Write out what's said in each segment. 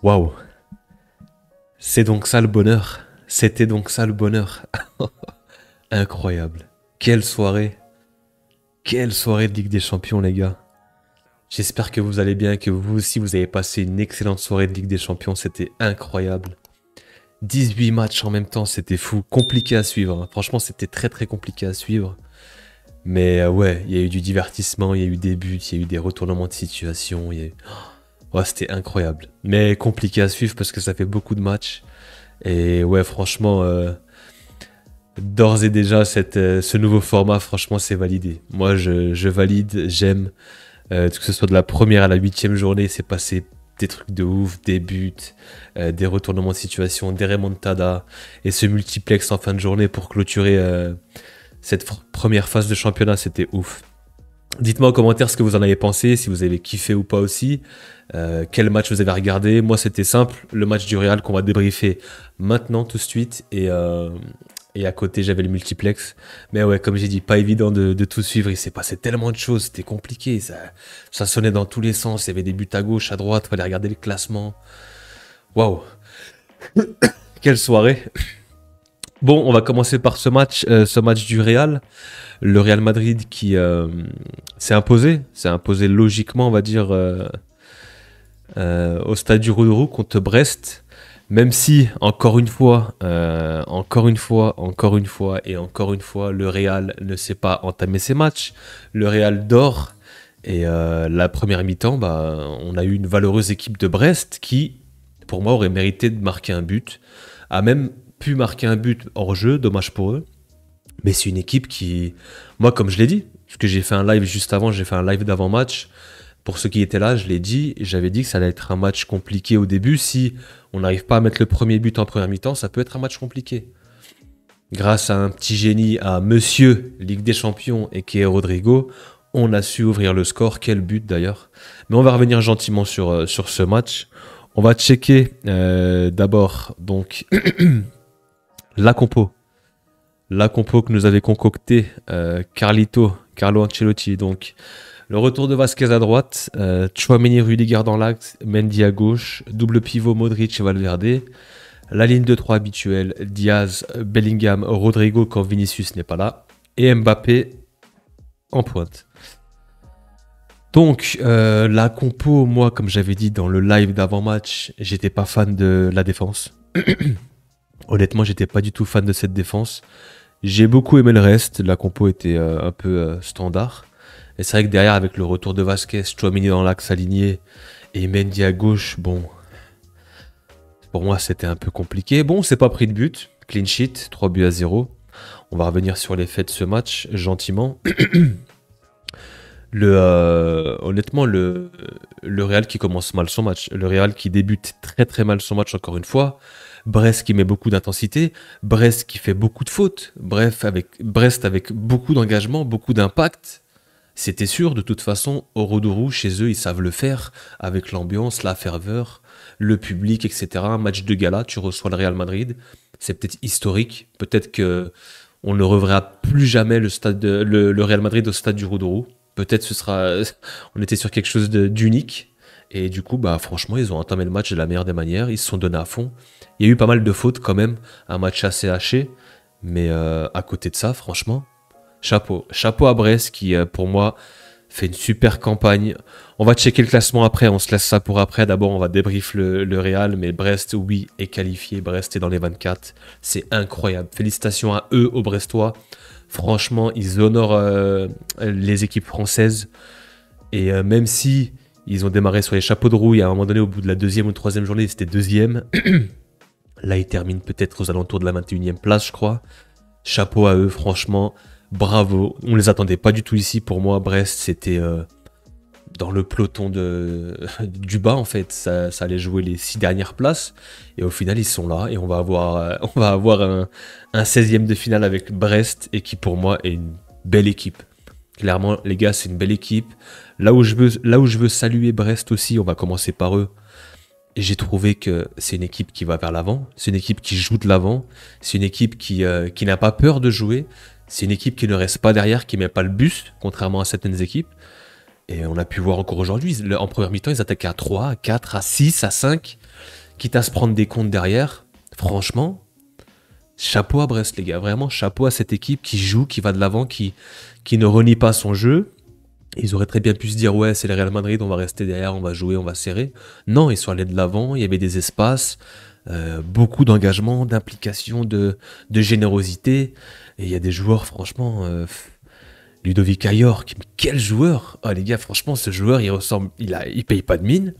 Waouh, c'est donc ça le bonheur. C'était donc ça le bonheur. Incroyable. Quelle soirée. Quelle soirée de Ligue des Champions, les gars. J'espère que vous allez bien, que vous aussi vous avez passé une excellente soirée de Ligue des Champions. C'était incroyable. 18 matchs en même temps, c'était fou. Compliqué à suivre, hein. Franchement, c'était très très compliqué à suivre. Mais ouais, il y a eu du divertissement, il y a eu des buts, il y a eu des retournements de situation. Ouais, c'était incroyable. Mais compliqué à suivre parce que ça fait beaucoup de matchs. Et ouais, franchement, d'ores et déjà, ce nouveau format, franchement, c'est validé. Moi, je valide, j'aime. Que ce soit de la première à la 8e journée, c'est passé des trucs de ouf, des buts, des retournements de situation, des remontadas, et ce multiplex en fin de journée pour clôturer cette première phase de championnat, c'était ouf. Dites-moi en commentaire ce que vous en avez pensé, si vous avez kiffé ou pas aussi, quel match vous avez regardé. Moi c'était simple, le match du Real qu'on va débriefer maintenant tout de suite, et à côté j'avais le multiplex. Mais ouais, comme j'ai dit, pas évident de tout suivre, il s'est passé tellement de choses, c'était compliqué, ça sonnait dans tous les sens, il y avait des buts à gauche, à droite, fallait regarder le classement. Waouh, quelle soirée. Bon, on va commencer par ce match du Real. Le Real Madrid qui s'est imposé logiquement, on va dire, au stade du Roudourou contre Brest. Même si, encore une fois, le Real ne sait pas entamer ses matchs. Le Real dort. Et la première mi-temps, bah, on a eu une valeureuse équipe de Brest qui, pour moi, aurait mérité de marquer un but. A même pu marquer un but hors jeu, dommage pour eux. Mais c'est une équipe qui, moi comme je l'ai dit, parce que j'ai fait un live juste avant, j'ai fait un live d'avant-match. Pour ceux qui étaient là, je l'ai dit, j'avais dit que ça allait être un match compliqué au début. Si on n'arrive pas à mettre le premier but en première mi-temps, ça peut être un match compliqué. Grâce à un petit génie, à Monsieur Ligue des Champions et qui est Rodrigo, on a su ouvrir le score. Quel but d'ailleurs. Mais on va revenir gentiment sur ce match. On va checker d'abord donc la compo. La compo que nous avait concocté Carlo Ancelotti. Donc, le retour de Vasquez à droite, Tchouaméni, Rudiger dans l'axe, Mendy à gauche, double pivot Modric et Valverde. La ligne de 3 habituelle, Diaz, Bellingham, Rodrigo quand Vinicius n'est pas là. Et Mbappé en pointe. Donc, la compo, moi, comme j'avais dit dans le live d'avant-match, j'étais pas fan de la défense. Honnêtement, j'étais pas du tout fan de cette défense. J'ai beaucoup aimé le reste. La compo était un peu standard. Et c'est vrai que derrière, avec le retour de Vasquez, Tchouaméni dans l'axe aligné et Mendy à gauche, bon, pour moi, c'était un peu compliqué. Bon, c'est pas pris de but. Clean sheet, 3 buts à 0. On va revenir sur les faits de ce match, gentiment. Honnêtement, le Real qui commence mal son match. Le Real qui débute très très mal son match, encore une fois. Brest qui met beaucoup d'intensité, Brest qui fait beaucoup de fautes, bref, Brest avec beaucoup d'engagement, beaucoup d'impact. C'était sûr, de toute façon, au Roudourou, chez eux, ils savent le faire, avec l'ambiance, la ferveur, le public, etc. Un match de gala, tu reçois le Real Madrid, c'est peut-être historique, peut-être que on ne reverra plus jamais le Real Madrid au stade du Roudourou. Peut-être on était sur quelque chose d'unique. Et du coup, bah, franchement, ils ont entamé le match de la meilleure des manières. Ils se sont donnés à fond. Il y a eu pas mal de fautes quand même. Un match assez haché. Mais à côté de ça, franchement, chapeau. Chapeau à Brest qui, pour moi, fait une super campagne. On va checker le classement après. On se laisse ça pour après. D'abord, on va débrief le Real. Mais Brest, oui, est qualifié. Brest est dans les 24. C'est incroyable. Félicitations à eux, aux Brestois. Franchement, ils honorent les équipes françaises. Et même si ils ont démarré sur les chapeaux de roue et à un moment donné, au bout de la 2e ou 3e journée, c'était 2e. Là, ils terminent peut-être aux alentours de la 21e place, je crois. Chapeau à eux, franchement, bravo. On ne les attendait pas du tout ici. Pour moi, Brest, c'était dans le peloton du bas, en fait. Ça allait jouer les 6 dernières places. Et au final, ils sont là. Et on va avoir un 16e de finale avec Brest. Et qui, pour moi, est une belle équipe. Clairement, les gars, c'est une belle équipe. Là où je veux saluer Brest aussi, on va commencer par eux. Et j'ai trouvé que c'est une équipe qui va vers l'avant. C'est une équipe qui joue de l'avant. C'est une équipe qui n'a pas peur de jouer. C'est une équipe qui ne reste pas derrière, qui ne met pas le bus, contrairement à certaines équipes. Et on a pu voir encore aujourd'hui, en première mi-temps, ils attaquaient à 3, à 4, à 6, à 5. quitte à se prendre des comptes derrière. Franchement, chapeau à Brest, les gars. Vraiment, chapeau à cette équipe qui joue, qui va de l'avant, qui ne renie pas son jeu. Ils auraient très bien pu se dire, ouais, c'est le Real Madrid, on va rester derrière, on va jouer, on va serrer. Non, ils sont allés de l'avant, il y avait des espaces, beaucoup d'engagement, d'implication, de générosité. Et il y a des joueurs, franchement, Ludovic Ayor, quel joueur! Oh les gars, franchement, ce joueur, il ressemble, il paye pas de mine.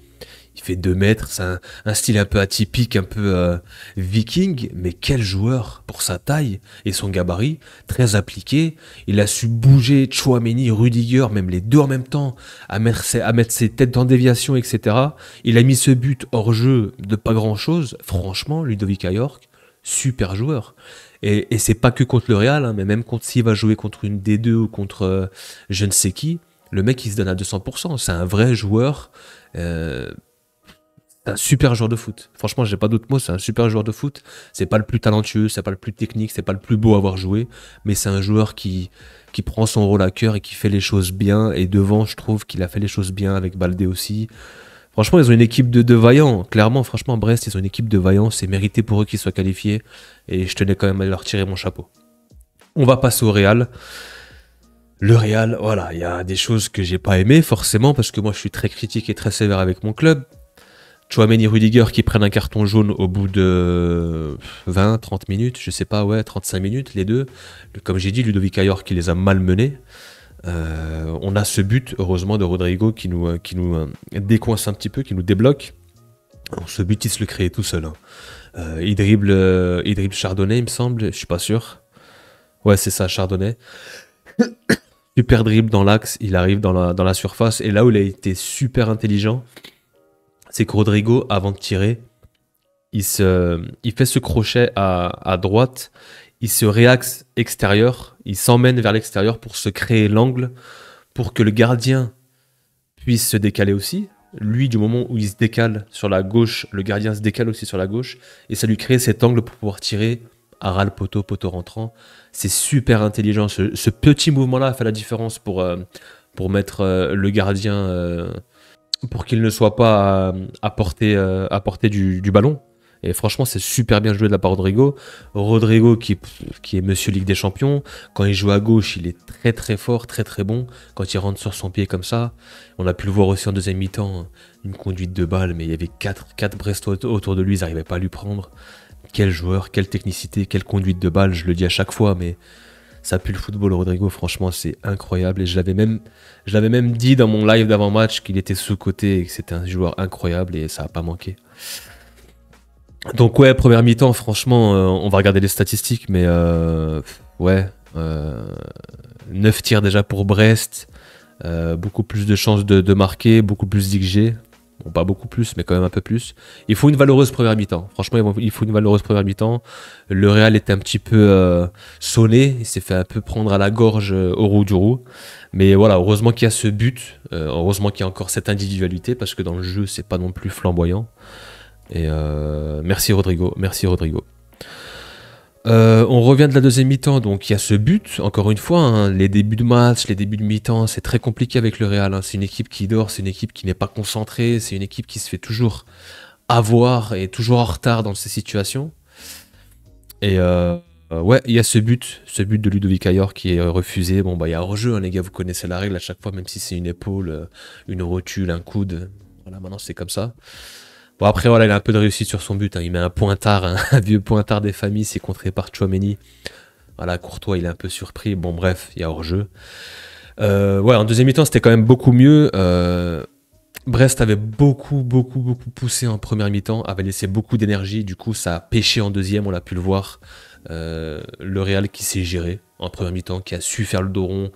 Il fait 2 mètres, c'est un style un peu atypique, un peu viking, mais quel joueur pour sa taille et son gabarit, très appliqué. Il a su bouger Tchouaméni, Rudiger, même les deux en même temps, à mettre ses têtes en déviation, etc. Il a mis ce but hors jeu de pas grand chose. Franchement, Ludovic Ayor, super joueur. Et c'est pas que contre le Real, hein, mais même contre s'il va jouer contre une D2 ou contre je ne sais qui, le mec il se donne à 200%. C'est un vrai joueur. C'est un super joueur de foot. Franchement, j'ai pas d'autres mots, c'est un super joueur de foot. C'est pas le plus talentueux, c'est pas le plus technique, c'est pas le plus beau à avoir joué, mais c'est un joueur qui prend son rôle à cœur et qui fait les choses bien. Et devant, je trouve qu'il a fait les choses bien avec Baldé aussi. Franchement, ils ont une équipe de vaillants. Clairement, franchement, Brest, ils ont une équipe de vaillants. C'est mérité pour eux qu'ils soient qualifiés. Et je tenais quand même à leur tirer mon chapeau. On va passer au Real. Le Real, voilà, il y a des choses que j'ai pas aimées, forcément, parce que moi, je suis très critique et très sévère avec mon club. Tchouaméni, Rudiger qui prennent un carton jaune au bout de 20, 30 minutes, je sais pas, ouais, 35 minutes, les deux. Comme j'ai dit, Ludovic Ayor qui les a malmenés. On a ce but, heureusement, de Rodrigo qui nous décoince un petit peu, qui nous débloque. Alors, ce but, il se le crée tout seul. Hein. Il dribble Chardonnay, il me semble, je suis pas sûr. Ouais, c'est ça, Chardonnay. Super dribble dans l'axe, il arrive dans la surface. Et là où il a été super intelligent, c'est que Rodrigo, avant de tirer, il fait ce crochet à droite, il se réaxe extérieur, il s'emmène vers l'extérieur pour se créer l'angle, pour que le gardien puisse se décaler aussi. Lui, du moment où il se décale sur la gauche, le gardien se décale aussi sur la gauche, et ça lui crée cet angle pour pouvoir tirer à ras le poteau rentrant. C'est super intelligent. Ce petit mouvement-là a fait la différence pour mettre le gardien... pour qu'il ne soit pas à portée du ballon. Et franchement, c'est super bien joué de la part de Rodrigo. Rodrigo qui est Monsieur Ligue des Champions. Quand il joue à gauche, il est très très fort, très très bon. Quand il rentre sur son pied comme ça, on a pu le voir aussi en deuxième mi-temps, une conduite de balle, mais il y avait 4 Brestois autour de lui, ils n'arrivaient pas à lui prendre. Quel joueur, quelle technicité, quelle conduite de balle, je le dis à chaque fois, mais ça pue le football, Rodrigo, franchement, c'est incroyable. Et je l'avais même dit dans mon live d'avant-match qu'il était sous-coté et que c'était un joueur incroyable et ça n'a pas manqué. Donc ouais, première mi-temps, franchement, on va regarder les statistiques, mais ouais, 9 tirs déjà pour Brest, beaucoup plus de chances de marquer, beaucoup plus d'XG. Bon, pas beaucoup plus, mais quand même un peu plus. Il faut une valeureuse première mi-temps. Franchement, il faut une valeureuse première mi-temps. Le Real était un petit peu sonné. Il s'est fait un peu prendre à la gorge au roue du roux. Mais voilà, heureusement qu'il y a ce but. Heureusement qu'il y a encore cette individualité, parce que dans le jeu, c'est pas non plus flamboyant. Et merci Rodrigo. Merci Rodrigo. On revient de la deuxième mi-temps, donc il y a ce but, encore une fois, hein, les débuts de match, les débuts de mi-temps, c'est très compliqué avec le Real, hein. C'est une équipe qui dort, c'est une équipe qui n'est pas concentrée, c'est une équipe qui se fait toujours avoir et toujours en retard dans ces situations. Et ouais, il y a ce but de Ludovic Ayor qui est refusé. Bon bah il y a hors-jeu, hein, les gars, vous connaissez la règle à chaque fois, même si c'est une épaule, une rotule, un coude, voilà, maintenant c'est comme ça. Bon après voilà, il a un peu de réussite sur son but, hein. Il met un pointard, hein, un vieux pointard des familles, c'est contré par Tchouaméni. Voilà, Courtois il est un peu surpris, bon bref, il y a hors-jeu. Ouais, en deuxième mi-temps c'était quand même beaucoup mieux. Brest avait beaucoup poussé en première mi-temps, avait laissé beaucoup d'énergie, du coup ça a pêché en deuxième, on l'a pu le voir. Le Real qui s'est géré en première mi-temps, qui a su faire le dos rond.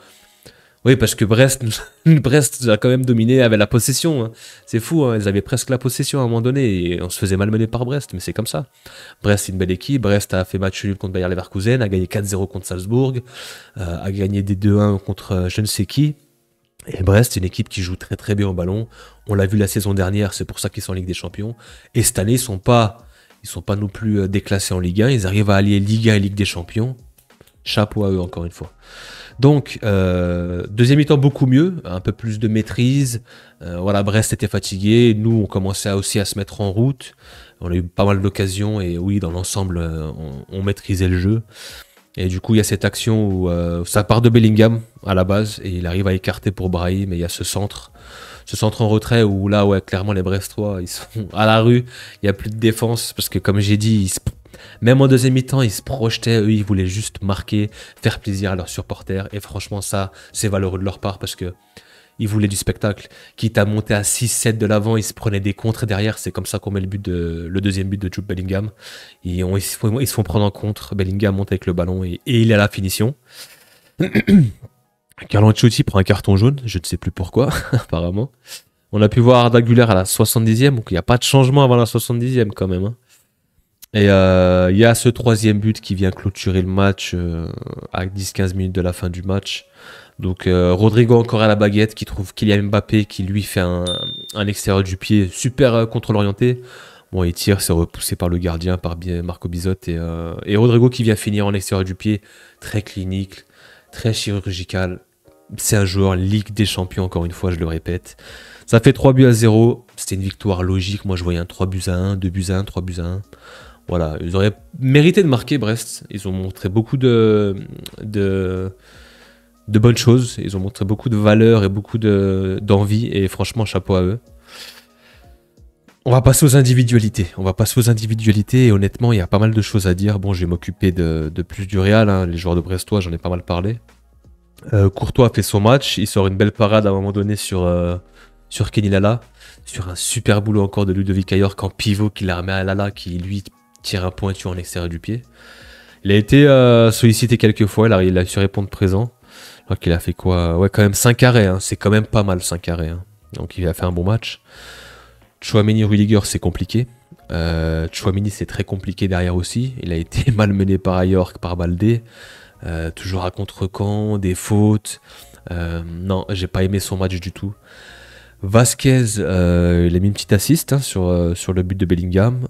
Oui, parce que Brest a quand même dominé, avait la possession. Hein. C'est fou, hein, ils avaient presque la possession à un moment donné et on se faisait malmener par Brest, mais c'est comme ça. Brest, c'est une belle équipe. Brest a fait match nul contre Bayer Leverkusen, a gagné 4-0 contre Salzbourg, a gagné des 2-1 contre je ne sais qui. Et Brest, c'est une équipe qui joue très très bien au ballon. On l'a vu la saison dernière, c'est pour ça qu'ils sont en Ligue des Champions. Et cette année, ils sont pas non plus déclassés en Ligue 1. Ils arrivent à allier Ligue 1 et Ligue des Champions. Chapeau à eux, encore une fois. Donc, deuxième mi-temps beaucoup mieux, un peu plus de maîtrise. Voilà, Brest était fatigué. Nous, on commençait aussi à se mettre en route. On a eu pas mal d'occasions et oui, dans l'ensemble, on maîtrisait le jeu. Et du coup, il y a cette action où ça part de Bellingham à la base et il arrive à écarter pour Brahim et il y a ce centre en retrait où là, ouais, clairement, les Brestois, ils sont à la rue. Il n'y a plus de défense parce que, comme j'ai dit, même en deuxième mi-temps, ils se projetaient. Eux, ils voulaient juste marquer, faire plaisir à leurs supporters. Et franchement, ça, c'est valeureux de leur part parce que ils voulaient du spectacle. Quitte à monter à 6-7 de l'avant, ils se prenaient des contres derrière. C'est comme ça qu'on met le deuxième but de Jude Bellingham. Ils se font prendre en contre. Bellingham monte avec le ballon et il est à la finition. Carlo Ancelotti prend un carton jaune, je ne sais plus pourquoi, apparemment. On a pu voir Arda Güler à la 70e, donc il n'y a pas de changement avant la 70e quand même. Hein. Et il y a ce troisième but qui vient clôturer le match à 10-15 minutes de la fin du match. Donc Rodrigo encore à la baguette qui trouve Kylian Mbappé qui lui fait un extérieur du pied super contrôle orienté. Bon, il tire, c'est repoussé par le gardien, par Marco Bizotte. Et Rodrigo qui vient finir en extérieur du pied, très clinique, très chirurgical. C'est un joueur Ligue des Champions, encore une fois, je le répète. Ça fait 3-0. C'était une victoire logique. Moi, je voyais un 3-1, 2-1, 3-1. Voilà, ils auraient mérité de marquer Brest. Ils ont montré beaucoup de bonnes choses. Ils ont montré beaucoup de valeur et beaucoup d'envie. Et franchement, chapeau à eux. On va passer aux individualités. Et honnêtement, il y a pas mal de choses à dire. Bon, je vais m'occuper de plus du Real. Hein. Les joueurs de Brestois, j'en ai pas mal parlé. Courtois a fait son match. Il sort une belle parade à un moment donné sur Kenny Lala. Sur un super boulot encore de Ludovic Ayork en pivot qui la remet à Lala qui lui tire un pointu en extérieur du pied. Il a été sollicité quelques fois. Il a su répondre présent. Alors qu'il a fait quoi? Ouais, quand même 5 arrêts. Hein. C'est quand même pas mal 5 arrêts. Hein. Donc il a fait un bon match. Tchouaméni Rudiger, c'est compliqué. Tchouaméni, c'est très compliqué derrière aussi. Il a été malmené par Ayork, par Baldé. Toujours à contre-camp, des fautes. Non, j'ai pas aimé son match du tout. Vasquez, il a mis une petite assist hein, sur le but de Bellingham.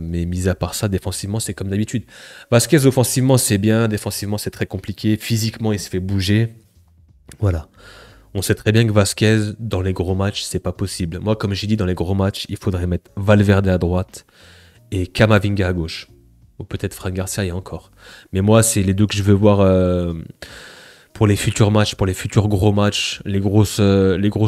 Mais mis à part ça, défensivement, c'est comme d'habitude. Vasquez, offensivement, c'est bien. Défensivement, c'est très compliqué. Physiquement, il se fait bouger. Voilà. On sait très bien que Vasquez, dans les gros matchs, c'est pas possible. Moi, comme j'ai dit, dans les gros matchs, il faudrait mettre Valverde à droite et Camavinga à gauche. Ou peut-être Fran Garcia et encore. Mais moi, c'est les deux que je veux voir pour les futurs matchs, pour les futurs gros matchs, les grosses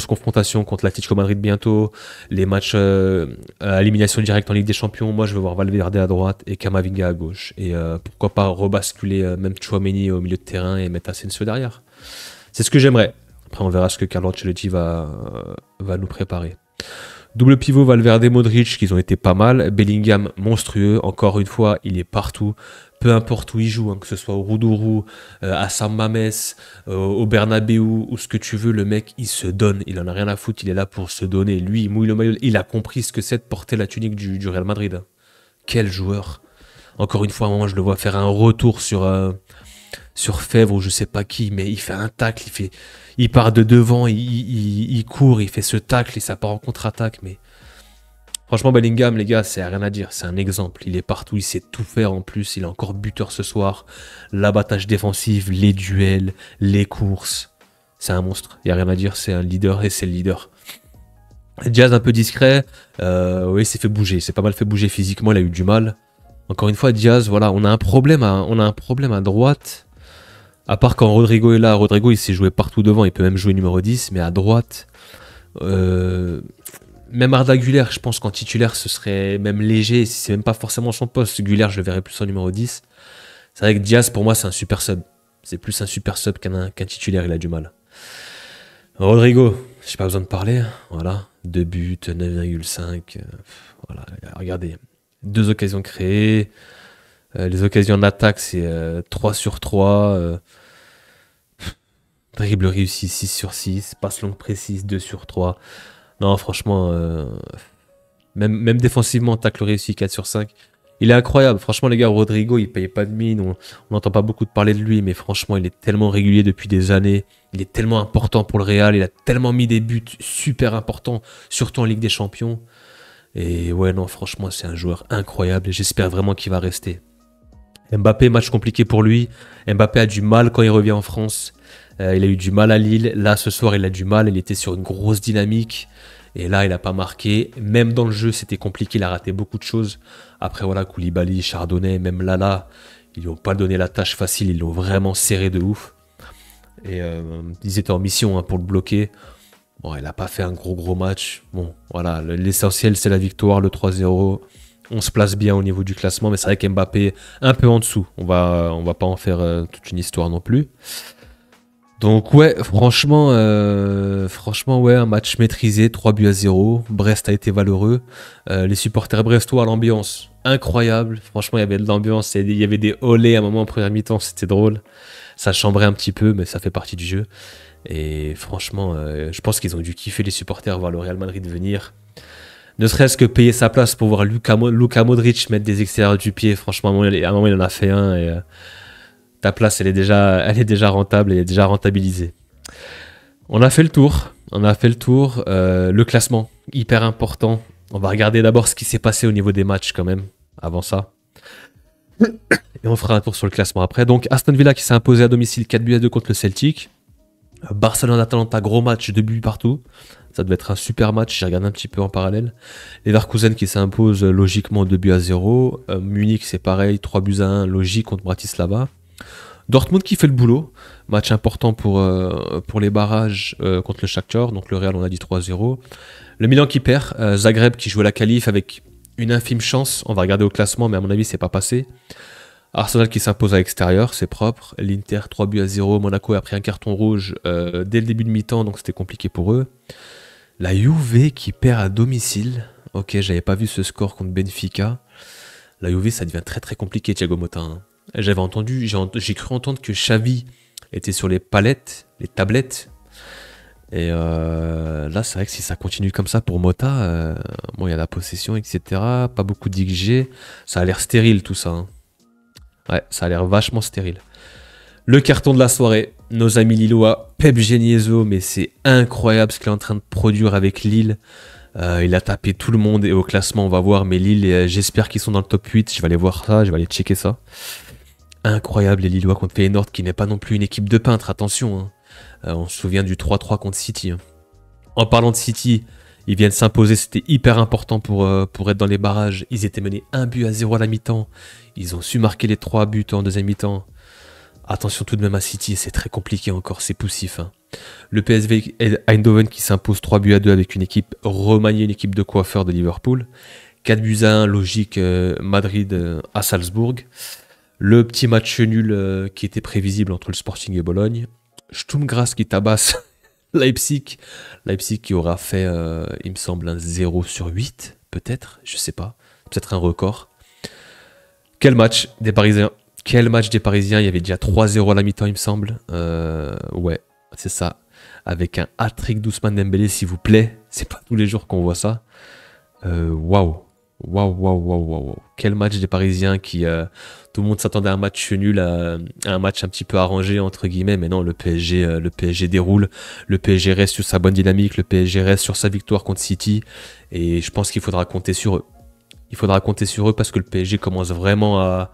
confrontations contre l'Atlético Madrid bientôt, les matchs à élimination directe en Ligue des Champions. Moi, je veux voir Valverde à droite et Camavinga à gauche. Et pourquoi pas rebasculer même Tchouaméni au milieu de terrain et mettre Asensio derrière. C'est ce que j'aimerais. Après, on verra ce que Carlo Ancelotti va nous préparer. Double pivot Valverde-Modric, qu'ils ont été pas mal. Bellingham, monstrueux. Encore une fois, il est partout. Peu importe où il joue, hein, que ce soit au Roudourou, à San Mamés, au Bernabéu, ou ce que tu veux, le mec, il se donne. Il en a rien à foutre, il est là pour se donner. Lui, il mouille le maillot. Il a compris ce que c'est de porter la tunique du Real Madrid. Hein. Quel joueur. Encore une fois, à un moment, je le vois faire un retour sur Fèvre ou je sais pas qui, mais il fait un tacle, il part de devant, il court, il fait ce tacle et ça part en contre-attaque. Mais franchement, Bellingham, les gars, c'est rien à dire, c'est un exemple. Il est partout, il sait tout faire en plus, il est encore buteur ce soir. L'abattage défensif, les duels, les courses, c'est un monstre. Il n'y a rien à dire, c'est un leader et c'est le leader. Diaz un peu discret, oui, il s'est fait bouger, il s'est pas mal fait bouger physiquement, il a eu du mal. Encore une fois, Diaz, voilà, on a un problème à droite. À part quand Rodrigo est là, Rodrigo il s'est joué partout devant, il peut même jouer numéro 10, mais à droite, même Arda Güler, je pense qu'en titulaire ce serait même léger, si c'est même pas forcément son poste. Güler, je le verrais plus en numéro 10. C'est vrai que Diaz, pour moi, c'est un super sub. C'est plus un super sub qu'un titulaire, il a du mal. Rodrigo, j'ai pas besoin de parler, voilà, 2 buts, 9,5, voilà, regardez, 2 occasions créées. Les occasions d'attaque, c'est 3 sur 3. Dribble réussi 6 sur 6. Passe longue précise 2 sur 3. Non, franchement, même défensivement, tacle réussi 4 sur 5. Il est incroyable. Franchement, les gars, Rodrigo, il paye pas de mine. On n'entend pas beaucoup de parler de lui, mais franchement, il est tellement régulier depuis des années. Il est tellement important pour le Real. Il a tellement mis des buts super importants, surtout en Ligue des Champions. Et ouais, non, franchement, c'est un joueur incroyable et j'espère vraiment qu'il va rester. Mbappé, match compliqué pour lui. Mbappé a du mal quand il revient en France. Il a eu du mal à Lille. Là, ce soir, il a du mal. Il était sur une grosse dynamique. Et là, il n'a pas marqué. Même dans le jeu, c'était compliqué. Il a raté beaucoup de choses. Après, voilà, Koulibaly, Chardonnay, même Lala, ils lui ont pas donné la tâche facile. Ils l'ont vraiment serré de ouf. Et ils étaient en mission pour le bloquer. Bon, il n'a pas fait un gros match. Bon, voilà, l'essentiel, c'est la victoire, le 3-0. On se place bien au niveau du classement, mais c'est vrai qu'Mbappé, un peu en dessous. On va pas en faire toute une histoire non plus. Donc ouais, franchement, ouais, un match maîtrisé, 3-0. Brest a été valeureux. Les supporters brestois, l'ambiance incroyable. Franchement, il y avait de l'ambiance, il y avait des olés à un moment en première mi-temps, c'était drôle. Ça chambrait un petit peu, mais ça fait partie du jeu. Et franchement, je pense qu'ils ont dû kiffer les supporters voir le Real Madrid venir. Ne serait-ce que payer sa place pour voir Luka Modric mettre des extérieurs du pied. Franchement, à un moment, il en a fait un et ta place, elle est déjà rentable, elle est déjà rentabilisée. On a fait le tour. Le classement, hyper important. On va regarder d'abord ce qui s'est passé au niveau des matchs quand même, avant ça. Et on fera un tour sur le classement après. Donc Aston Villa qui s'est imposé à domicile 4-2 contre le Celtic. Barcelone-Atalanta, gros match, 2 buts partout. Ça devait être un super match, j'ai regardé un petit peu en parallèle. Leverkusen qui s'impose logiquement 2-0. Munich c'est pareil, 3-1, logique contre Bratislava. Dortmund qui fait le boulot. Match important pour les barrages contre le Shakhtar. Donc le Real on a dit 3-0. Le Milan qui perd. Zagreb qui joue à la qualif avec une infime chance. On va regarder au classement mais à mon avis c'est pas passé. Arsenal qui s'impose à l'extérieur, c'est propre. L'Inter 3-0, Monaco a pris un carton rouge dès le début de mi-temps, donc c'était compliqué pour eux. La Juve qui perd à domicile. Ok, j'avais pas vu ce score contre Benfica. La Juve, ça devient très très compliqué, Thiago Motta. J'ai cru entendre que Xavi était sur les tablettes. Et là, c'est vrai que si ça continue comme ça pour Motta, bon, il y a la possession, etc. Pas beaucoup d'XG. Ça a l'air stérile tout ça. Ouais, ça a l'air vachement stérile. Le carton de la soirée, nos amis lillois, Pep Geniezo, mais c'est incroyable ce qu'il est en train de produire avec Lille. Il a tapé tout le monde et au classement, on va voir, mais Lille, j'espère qu'ils sont dans le top 8. Je vais aller voir ça, je vais aller checker ça. Incroyable les Lillois contre Feyenoord, qui n'est pas non plus une équipe de peintres, attention. On se souvient du 3-3 contre City. En parlant de City, ils viennent s'imposer, c'était hyper important pour être dans les barrages. Ils étaient menés 1-0 à la mi-temps. Ils ont su marquer les 3 buts en deuxième mi-temps. Attention tout de même à City, c'est très compliqué encore, c'est poussif. Le PSV Eindhoven qui s'impose 3-2 avec une équipe remaniée, une équipe de coiffeurs de Liverpool. 4-1, logique, Madrid à Salzbourg. Le petit match nul qui était prévisible entre le Sporting et Bologne. Sturm Graz qui tabasse Leipzig. Leipzig qui aura fait, il me semble, un 0/8, peut-être, je sais pas. Peut-être un record. Quel match des Parisiens. Quel match des Parisiens. Il y avait déjà 3-0 à la mi-temps, il me semble. Ouais, c'est ça. Avec un hat-trick d'Ousmane Dembélé, s'il vous plaît. C'est pas tous les jours qu'on voit ça. Waouh. Waouh. Quel match des Parisiens qui... tout le monde s'attendait à un match nul, à un match un petit peu arrangé, entre guillemets. Mais non, le PSG déroule. Le PSG reste sur sa bonne dynamique. Le PSG reste sur sa victoire contre City. Et je pense qu'il faudra compter sur eux. Il faudra compter sur eux parce que le PSG commence vraiment à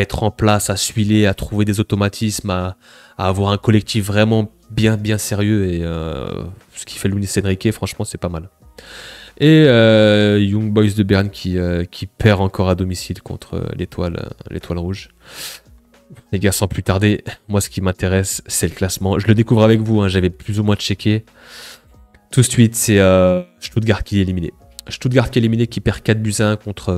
être en place, à suiler, à trouver des automatismes, à avoir un collectif vraiment bien sérieux. Et ce qui fait Luis Enrique, franchement, c'est pas mal. Et Young Boys de Berne qui perd encore à domicile contre l'étoile rouge. Les gars, sans plus tarder, moi ce qui m'intéresse, c'est le classement. Je le découvre avec vous, j'avais plus ou moins checké. Tout de suite, c'est Stuttgart qui est éliminé. Stuttgart qui est éliminé, qui perd 4-1 contre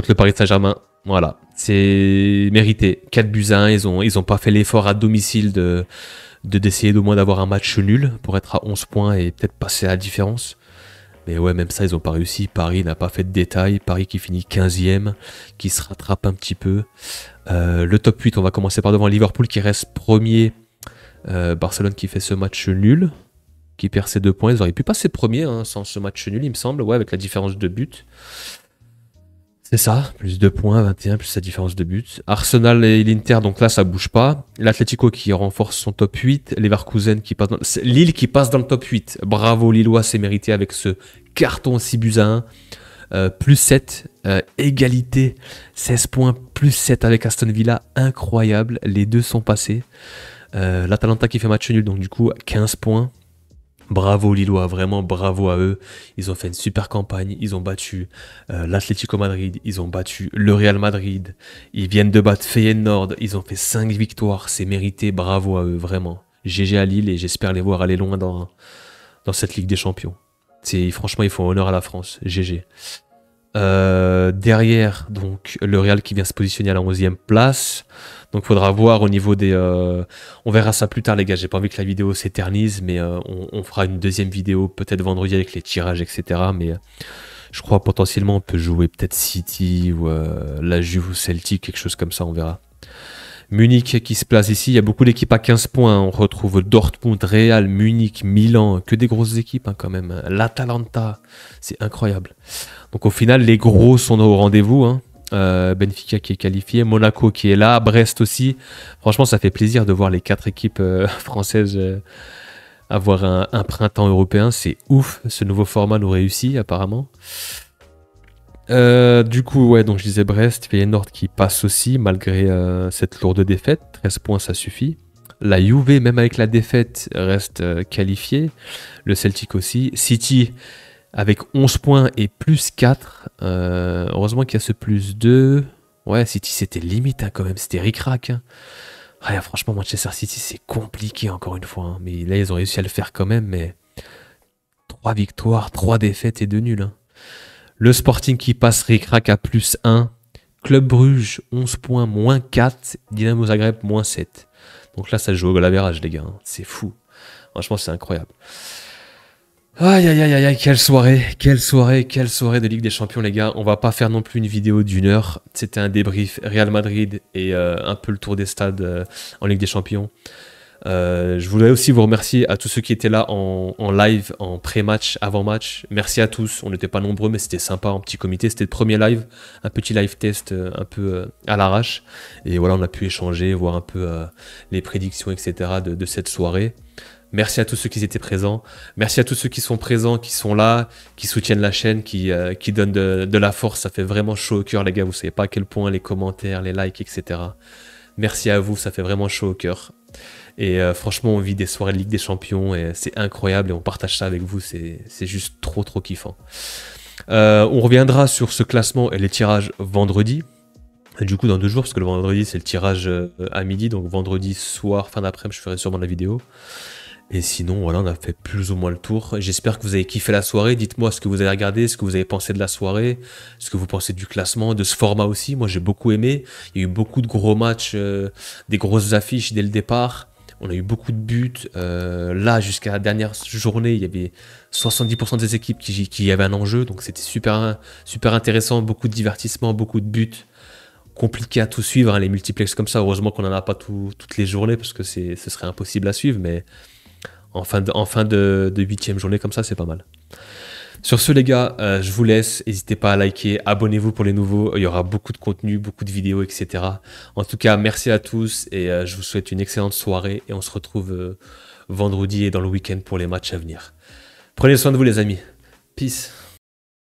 le Paris Saint-Germain. Voilà, c'est mérité. 4-1, ils ont pas fait l'effort à domicile d'essayer d'au moins d'avoir un match nul pour être à 11 points et peut-être passer à la différence. Mais ouais, même ça, ils n'ont pas réussi. Paris n'a pas fait de détails. Paris qui finit 15e, qui se rattrape un petit peu. Le top 8, on va commencer par devant Liverpool qui reste premier. Barcelone qui fait ce match nul, qui perd ses 2 points. Ils auraient pu passer premier sans ce match nul, il me semble, ouais, avec la différence de but. C'est ça, plus 2 points, 21, plus sa différence de but. Arsenal et l'Inter, donc là, ça bouge pas. L'Atlético qui renforce son top 8. Leverkusen qui passe Lille qui passe dans le top 8. Bravo, Lillois, c'est mérité avec ce carton 6-1. Plus 7, égalité, 16 points, plus 7 avec Aston Villa, incroyable. Les deux sont passés. L'Atalanta qui fait match nul, donc du coup, 15 points. Bravo Lillois, vraiment bravo à eux. Ils ont fait une super campagne. Ils ont battu l'Atlético Madrid. Ils ont battu le Real Madrid. Ils viennent de battre Feyenoord. Ils ont fait 5 victoires. C'est mérité. Bravo à eux, vraiment. GG à Lille et j'espère les voir aller loin dans cette Ligue des Champions. Franchement, ils font honneur à la France. GG. Derrière, donc, le Real qui vient se positionner à la 11e place. Donc, faudra voir au niveau des... on verra ça plus tard, les gars. J'ai pas envie que la vidéo s'éternise, mais on fera une deuxième vidéo, peut-être vendredi avec les tirages, etc. Mais je crois potentiellement on peut jouer peut-être City ou la Juve ou Celtic, quelque chose comme ça, on verra. Munich qui se place ici, il y a beaucoup d'équipes à 15 points. On retrouve Dortmund, Real, Munich, Milan, que des grosses équipes hein, quand même. L'Atalanta, c'est incroyable. Donc au final, les gros sont au rendez-vous. Hein. Benfica qui est qualifié, Monaco qui est là, Brest aussi. Franchement, ça fait plaisir de voir les 4 équipes françaises avoir un printemps européen. C'est ouf, ce nouveau format nous réussit apparemment. Du coup, ouais, donc je disais Brest, Feyenoord qui passe aussi, malgré cette lourde défaite. 13 points, ça suffit. La Juve, même avec la défaite, reste qualifiée. Le Celtic aussi. City, avec 11 points et plus 4. Heureusement qu'il y a ce plus 2. Ouais, City, c'était limite hein, quand même. C'était ric-rac. Hein. Ouais, franchement, Manchester City, c'est compliqué encore une fois. Hein. Mais là, ils ont réussi à le faire quand même. Mais 3 victoires, 3 défaites et 2 nuls. Hein. Le Sporting qui passe ric-rac à plus 1. Club Bruges, 11 points, moins 4. Dynamo Zagreb, moins 7. Donc là, ça joue au goal average, les gars. Hein. C'est fou. Franchement, c'est incroyable. Aïe, aïe, aïe, aïe, quelle soirée de Ligue des Champions, les gars. On va pas faire non plus une vidéo d'1 heure. C'était un débrief Real Madrid et un peu le tour des stades en Ligue des Champions. Je voudrais aussi vous remercier à tous ceux qui étaient là en live, en pré-match, avant-match. Merci à tous. On n'était pas nombreux, mais c'était sympa en petit comité. C'était le premier live, un petit live test un peu à l'arrache. Et voilà, on a pu échanger, voir un peu les prédictions, etc. de cette soirée. Merci à tous ceux qui étaient présents. Merci à tous ceux qui sont présents, qui sont là, qui soutiennent la chaîne, qui donnent de la force. Ça fait vraiment chaud au cœur, les gars. Vous savez pas à quel point les commentaires, les likes, etc. Merci à vous, ça fait vraiment chaud au cœur. Et franchement, on vit des soirées de Ligue des Champions et c'est incroyable et on partage ça avec vous. C'est juste trop, trop kiffant. On reviendra sur ce classement et les tirages vendredi. Et du coup, dans 2 jours, parce que le vendredi, c'est le tirage à midi. Donc vendredi soir, fin d'après-midi, je ferai sûrement la vidéo. Et sinon, voilà, on a fait plus ou moins le tour. J'espère que vous avez kiffé la soirée. Dites-moi ce que vous avez regardé, ce que vous avez pensé de la soirée, ce que vous pensez du classement, de ce format aussi. Moi, j'ai beaucoup aimé. Il y a eu beaucoup de gros matchs, des grosses affiches dès le départ. On a eu beaucoup de buts. Là, jusqu'à la dernière journée, il y avait 70% des équipes qui avaient un enjeu. Donc, c'était super, super intéressant. Beaucoup de divertissement, beaucoup de buts. Compliqué à tout suivre, hein, les multiplex comme ça. Heureusement qu'on n'en a pas toutes les journées parce que ce serait impossible à suivre. Mais en fin de 8e journée comme ça, c'est pas mal. Sur ce, les gars, je vous laisse. N'hésitez pas à liker, abonnez-vous pour les nouveaux. Il y aura beaucoup de contenu, beaucoup de vidéos, etc. En tout cas, merci à tous et je vous souhaite une excellente soirée. Et on se retrouve vendredi et dans le week-end pour les matchs à venir. Prenez soin de vous, les amis. Peace.